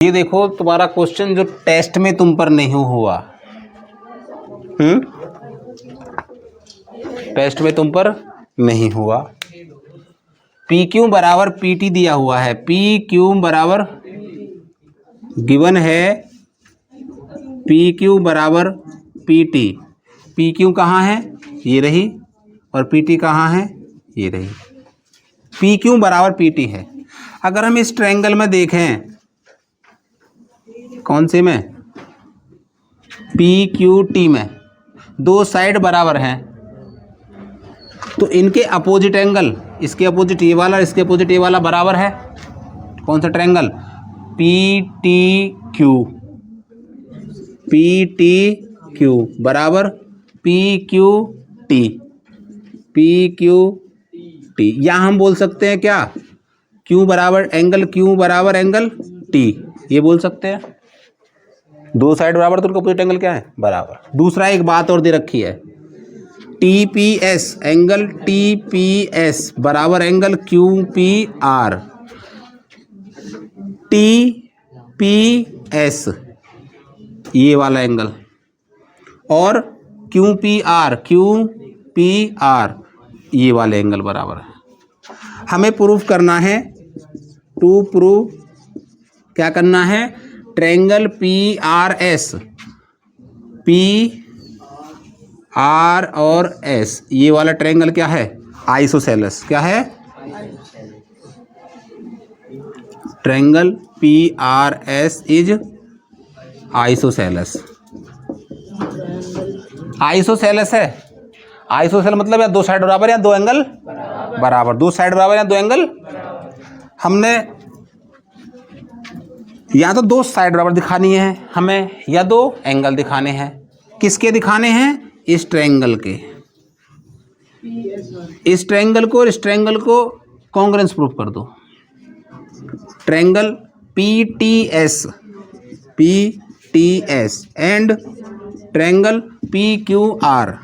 ये देखो तुम्हारा क्वेश्चन जो टेस्ट में तुम पर नहीं हुआ, टेस्ट में तुम पर नहीं हुआ। पी क्यू बराबर पी टी दिया हुआ है। पी क्यू बराबर गिवन है पी क्यू बराबर पी टी। पी क्यू कहाँ है? ये रही। और पी टी कहाँ है? ये रही। पी क्यू बराबर पी टी है। अगर हम इस ट्रायंगल में देखें, कौन से में? पी क्यू टी में दो साइड बराबर हैं, तो इनके अपोजिट एंगल, इसके अपोजिट ये वाला, इसके अपोजिट ये वाला बराबर है। कौन सा triangle? P T Q. P T Q बराबर P Q T. P Q T, या हम बोल सकते हैं क्या? क्यू बराबर एंगल क्यू बराबर एंगल टी, ये बोल सकते हैं। दो साइड बराबर तो उनका अपोजिट एंगल क्या है? बराबर। दूसरा एक बात और दे रखी है, T P S, angle T P S बराबर angle Q P R. T P S ये वाला एंगल और क्यू पी आर ये वाले एंगल बराबर है। हमें प्रूफ करना है, टू प्रूव क्या करना है? Triangle P R S, P R और एस ये वाला ट्रायंगल क्या है? आइसोसेलेस। क्या है? Triangle P R S is isosceles. Isosceles है। आइसोसेल मतलब या दो साइड बराबर या दो एंगल बराबर। दो साइड बराबर या दो एंगल, हमने या तो दो साइड बराबर दिखानी है हमें, या दो एंगल दिखाने हैं। किसके दिखाने हैं? इस ट्रायंगल के। इस ट्रायंगल को और इस ट्रायंगल को कॉन्ग्रुएंस प्रूफ कर दो। Triangle P T S and triangle P Q are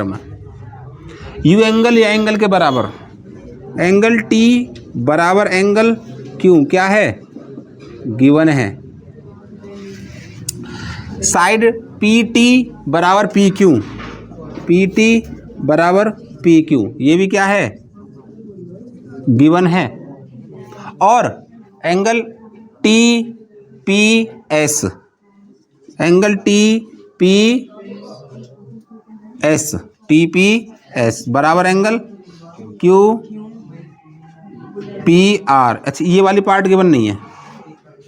में यू एंगल या एंगल के बराबर, एंगल टी बराबर एंगल क्यू क्या है? गिवन है। साइड पी टी बराबर पी क्यू, पी टी बराबर पी क्यू ये भी क्या है? गिवन है। और angle T P S, angle T P S बराबर एंगल क्यू पी आर। अच्छा, ये वाली पार्ट गिवन नहीं है,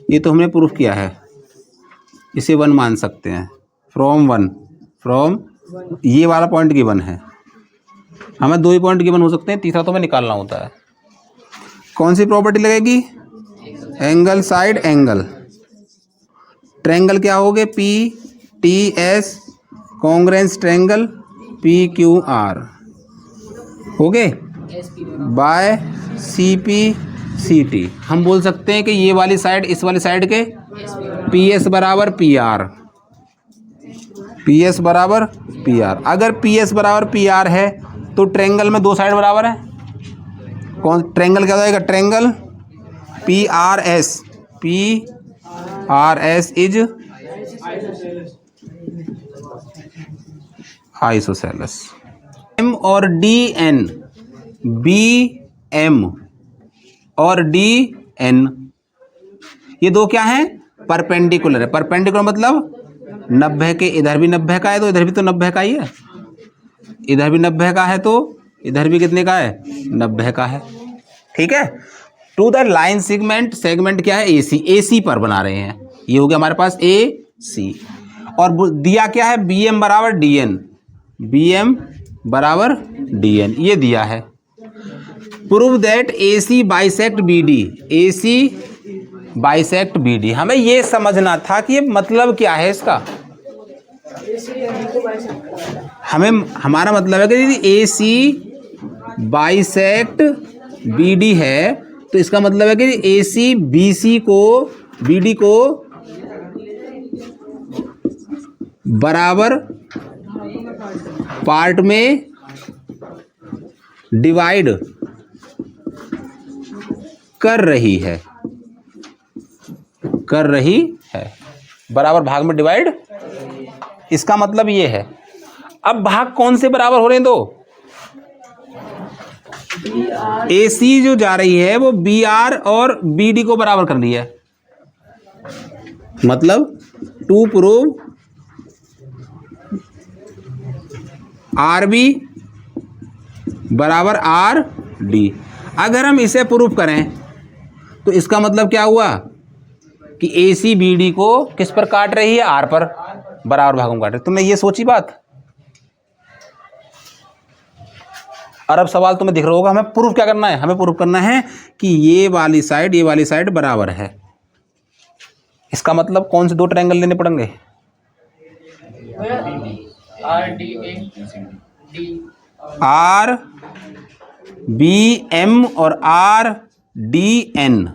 ये तो हमने प्रूफ किया है। इसे वन मान सकते हैं। फ्रॉम ये वाला पॉइंट गिवन है। हमें दो ही पॉइंट गिवन हो सकते हैं, तीसरा तो हमें निकालना होता है। कौन सी प्रॉपर्टी लगेगी? Angle side angle. ट्रायंगल क्या हो गए? P T S congruence triangle P Q R हो गए by C P C T. हम बोल सकते हैं कि ये वाली साइड इस वाली साइड के पी एस बराबर पी आर, पी एस बराबर पी आर। अगर पी एस बराबर पी आर है तो ट्रायंगल में दो साइड बराबर है। कौन ट्रायंगल क्या हो जाएगा? Triangle P R S is isosceles. M और डी एन, बी एम और डी एन ये दो क्या हैं? परपेंडिकुलर है। परपेंडिकुलर मतलब 90 के, इधर भी 90 का है तो इधर भी तो 90 का ही है, इधर भी 90 का है तो इधर भी कितने का है? 90 का है। ठीक है। टू द लाइन सेगमेंट क्या है? एसी पर बना रहे हैं। ये हो गया हमारे पास ए सी। और दिया क्या है? बी एम बराबर डी एन, बी एम बराबर डी एन ये दिया है। Prove that A C bisect B D, A C bisect B D. हमें ये समझना था कि ये मतलब क्या है इसका। हमारा मतलब है कि यदि ए सी बाइसेक्ट बी डी है तो इसका मतलब है कि ए सी बी सी को बी डी को बराबर पार्ट में डिवाइड कर रही है। कर रही है, बराबर भाग में डिवाइड। इसका मतलब ये है। अब भाग कौन से बराबर हो रहे हैं? दो। AC जो जा रही है वो BR और BD को बराबर कर रही है। मतलब टू प्रूव RB बराबर RD। अगर हम इसे प्रूफ करें तो इसका मतलब क्या हुआ कि AC BD को किस पर काट रही है? R पर, बराबर भागों में काट रही है। तुमने ये सोची बात? और अब सवाल तुम्हें दिख रहा होगा, हमें प्रूफ क्या करना है? हमें प्रूफ करना है कि ये वाली साइड बराबर है। इसका मतलब कौन से दो ट्रायंगल लेने पड़ेंगे? RBM और RDN।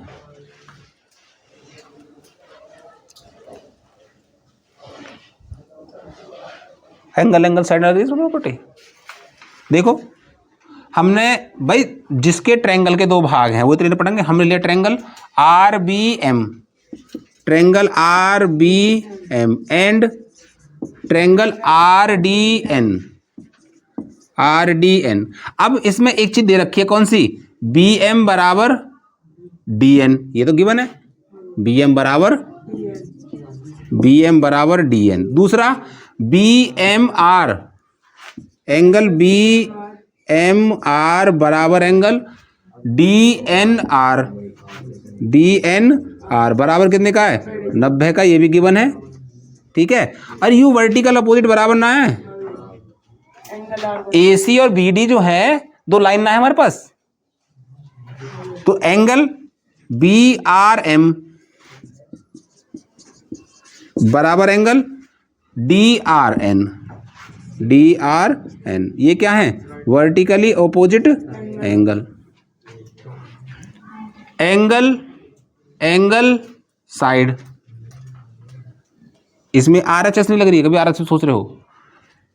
Angle side property. देखो हमने भाई जिसके ट्रायंगल के दो भाग हैं वो तो लेने पड़ेंगे। हमने लिया triangle RBM, triangle RBM and triangle RDN। अब इसमें एक चीज दे रखी है, कौन सी? BM बराबर DN। ये तो गिवन है, BM बराबर DN। दूसरा BMR, एंगल BMR बराबर एंगल DNR बराबर कितने का है? 90 का। ये भी गिवन है, ठीक है। और यू वर्टिकल अपोजिट बराबर ना है। AC और BD जो है दो लाइन ना है हमारे पास, तो एंगल BRM बराबर एंगल DRN। ये क्या है? Vertically opposite angle. Angle side. इसमें RHS नहीं लग रही है, कभी RHS सोच रहे हो?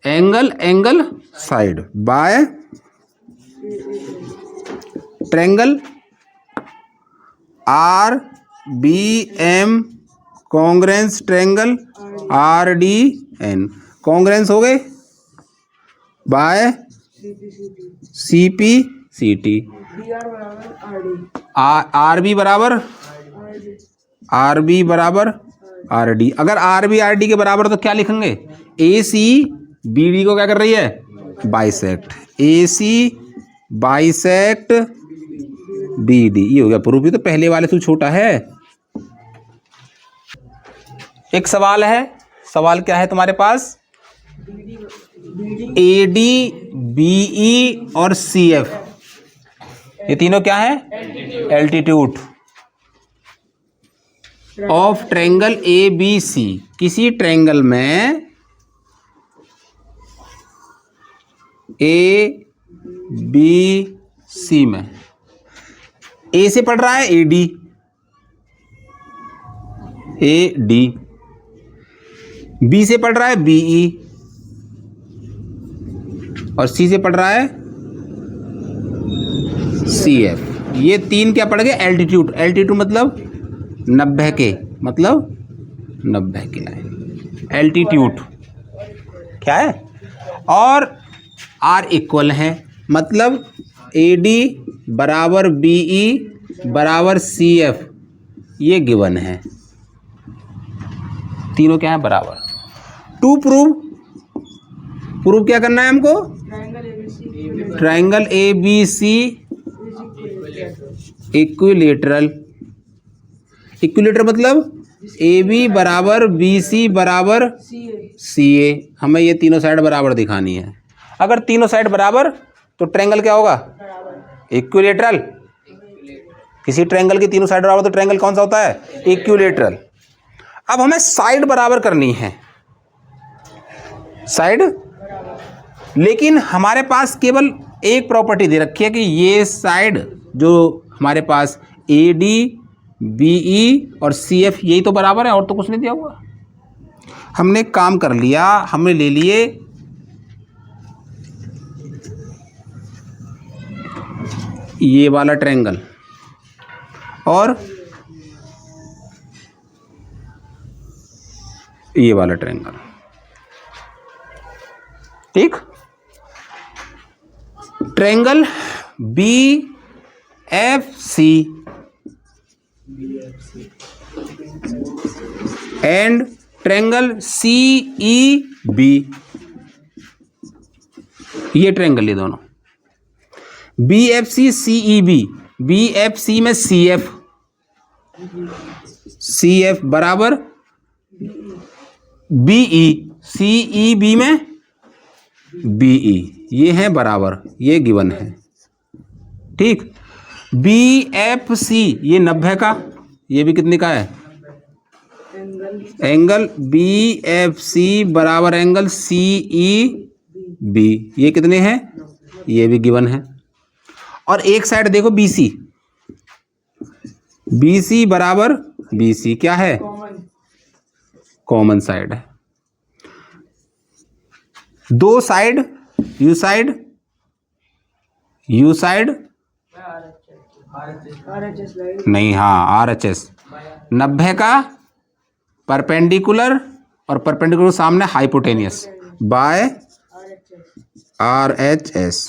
Angle side by triangle RBM congruence triangle RDN। Congruence हो गए बाय CPCT। RB बराबर RD। अगर RB RD के बराबर तो क्या लिखेंगे? AC BD को क्या कर रही है? बाइसेक्ट। AC bisect BD। ये हो गया प्रूफ। ये तो पहले वाले से छोटा है। एक सवाल है। सवाल क्या है तुम्हारे पास? AD BE और CF ये तीनों क्या है? Altitude of triangle ABC। किसी ट्रायंगल में ABC में A से पढ़ रहा है AD, B से पढ़ रहा है BE और C से पढ़ रहा है CF। ये तीन क्या पढ़ गए? एल्टीट्यूड मतलब 90 के, मतलब 90 के लाइन एल्टीट्यूड क्या है? और R इक्वल है, मतलब AD बराबर BE बराबर CF। ये गिवन है, तीनों क्या है? बराबर। टू प्रूव क्या करना है हमको? ट्रायंगल ABC इक्विलेटरल मतलब AB बराबर BC बराबर CA। हमें ये तीनों साइड बराबर दिखानी है। अगर तीनों साइड बराबर तो ट्रायंगल क्या होगा? इक्विलेटरल। किसी ट्रायंगल की तीनों साइड बराबर तो ट्रायंगल कौन सा होता है? इक्विलेटरल। अब हमें साइड बराबर करनी है, साइड। लेकिन हमारे पास केवल एक प्रॉपर्टी दे रखी है कि ये साइड जो हमारे पास AD BE और CF यही तो बराबर है, और तो कुछ नहीं दिया हुआ। हमने काम कर लिया, हमने ले लिए ये वाला ट्रायंगल और ये वाला ट्रायंगल। ठीक। Triangle B F C and triangle C E B, ये ट्रायंगल, ये दोनों B F C C E B, B F C में सी एफ, सी एफ बराबर B E, C E B में बी ई, ये है बराबर, ये गिवन है। ठीक। बी एफ सी ये 90 का, ये भी कितने का है, एंगल बी एफ सी बराबर एंगल सी ई बी, ये कितने हैं, ये भी गिवन है। और एक साइड देखो बी सी, बी सी बराबर बी सी क्या है, कॉमन साइड है। दो side you side, you side नहीं, हाँ आर एच एस, 90 का परपेंडिकुलर और परपेंडिकुलर सामने hypotenuse by R H S.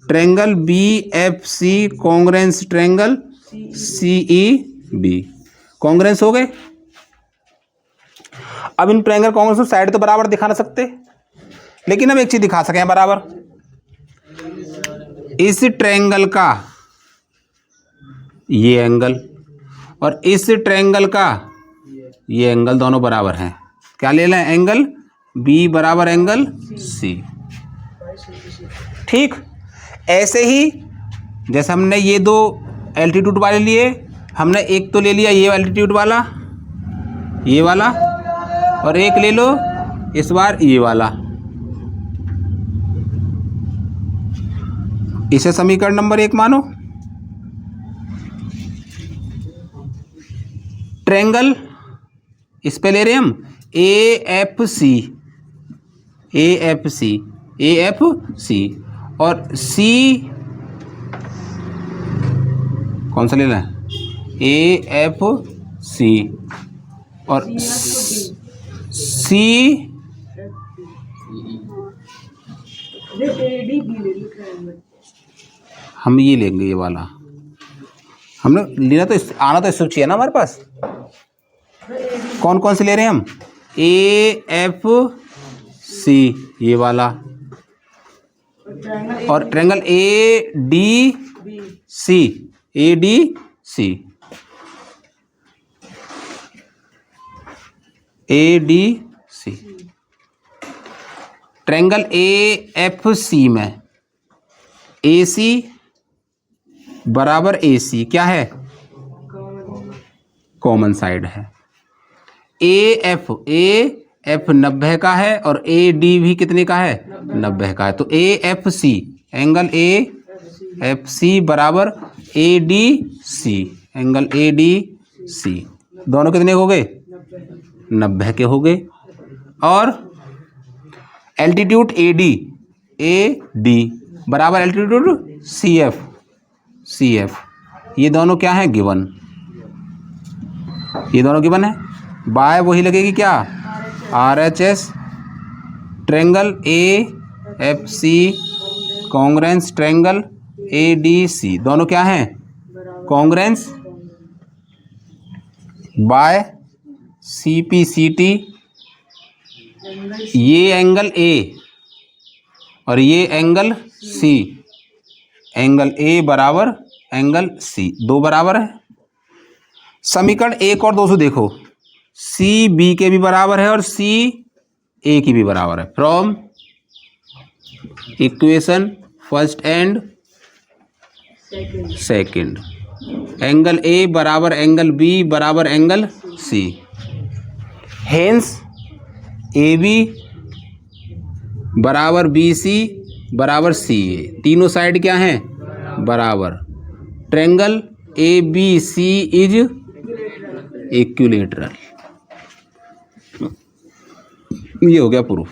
Triangle B F C congruence triangle C E B, congruence हो गए। अब इन ट्रायंगल कॉन्ग्रेंस को साइड तो बराबर दिखा ना सकते, लेकिन हम एक चीज दिखा सकें बराबर, इस ट्रायंगल का ये एंगल और इस ट्रायंगल का ये एंगल दोनों बराबर हैं। क्या ले लें, एंगल बी बराबर एंगल सी। ठीक। ऐसे ही जैसे हमने ये दो एल्टीट्यूड वाले लिए, हमने एक तो ले लिया ये एल्टीट्यूड वाला, ये वाला, और एक ले लो इस बार ये वाला। इसे समीकरण नंबर 1 मानो। ट्रायंगल इस पे ले रहे हम A F C, A F C, A F C, और सी कौन सा लेना है, ए एफ सी, और सी हम ये लेंगे, ये वाला हमने लेना तो आना तो इससे चाहिए ना हमारे पास। कौन कौन से ले रहे हैं हम, ए एफ सी ये वाला, और triangle A D C, A D C, A D C. Triangle A F C में ए सी बराबर ए सी क्या है, कॉमन साइड है। ए एफ 90 का है और ए डी भी कितने का है, 90 का है। तो A F C, angle A F C बराबर A D C, angle A D C, दोनों कितने हो गए, 90 के हो गए। और एल्टीट्यूड ए डी बराबर एल्टीट्यूड सी एफ, ये दोनों क्या है, गिवन, ये दोनों गिवन है। बाय वही लगेगी क्या, R H S. Triangle A F C congruence triangle A D C, दोनों क्या हैं, congruence by C P C T. ये एंगल ए और ये एंगल सी, एंगल ए बराबर एंगल सी, दो बराबर है। समीकरण 1 और 2 से देखो, सी बी के भी बराबर है और सी ए की भी बराबर है। From equation first and second, angle A बराबर एंगल बी बराबर angle C, hence A B बराबर बी सी बराबर सी ए, तीनों साइड क्या हैं, बराबर। Triangle A B C is equilateral. ये हो गया प्रूफ।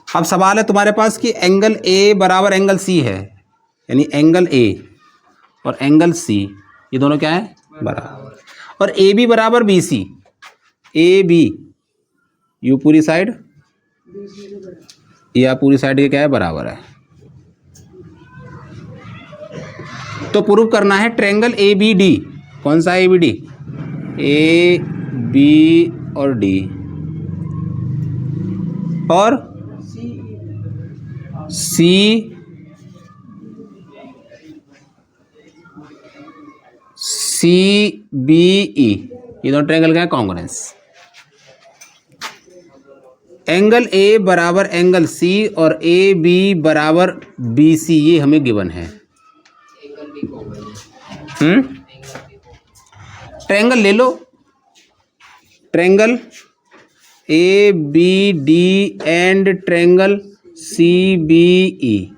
अब सवाल है तुम्हारे पास कि एंगल ए बराबर एंगल सी है, यानी एंगल ए और एंगल सी ये दोनों क्या है, बराबर, और ए बी बराबर बी सी, ए बी यू पूरी साइड या पूरी साइड के क्या है बराबर है। तो प्रूव करना है ट्रायंगल ए बी डी। कौन सा A B D? A B और डी और सी सी बी ई, ये दोनों ट्रायंगल का है कॉन्ग्रुएंस। एंगल ए बराबर एंगल सी और ए बी बराबर बी सी, ये हमें गिवन है। ट्रायंगल ले लो, triangle A B D and triangle C B E,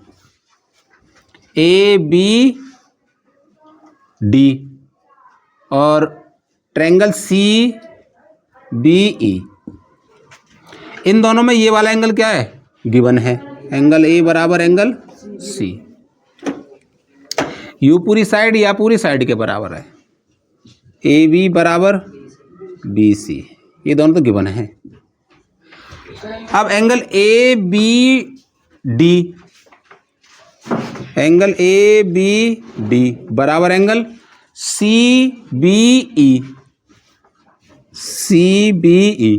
A B D और ट्रायंगल सी बी ई, इन दोनों में ये वाला एंगल क्या है? गिवन है। एंगल ए बराबर एंगल सी, यू पूरी साइड या पूरी साइड के बराबर है, ए बी बराबर बी सी, ये दोनों तो गिवन है। अब angle A B D, angle A B D बराबर angle C B E, C B E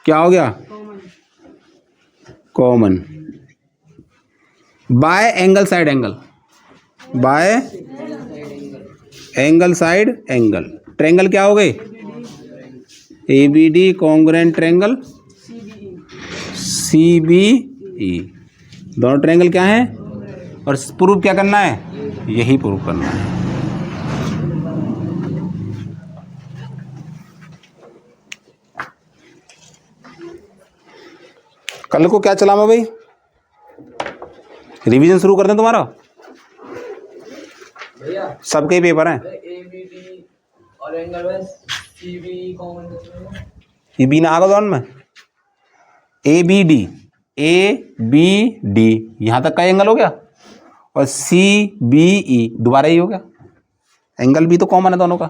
क्या हो गया? Common. By angle side angle, by angle side angle, triangle क्या हो गए? A B D congruent triangle C B E, दोनों triangle क्या है? और प्रूफ क्या करना है? यही प्रूफ करना है। कल को क्या चलामा भाई? रिवीजन शुरू कर दें तुम्हारा? सबके ही पेपर हैं। और एंगल में सीबी कॉमन, ये बी ना आगा दोनों में, A B D, A B D यहाँ तक का एंगल हो गया और सी बी ई दोबारा ही हो गया। एंगल भी तो कॉमन है दोनों का।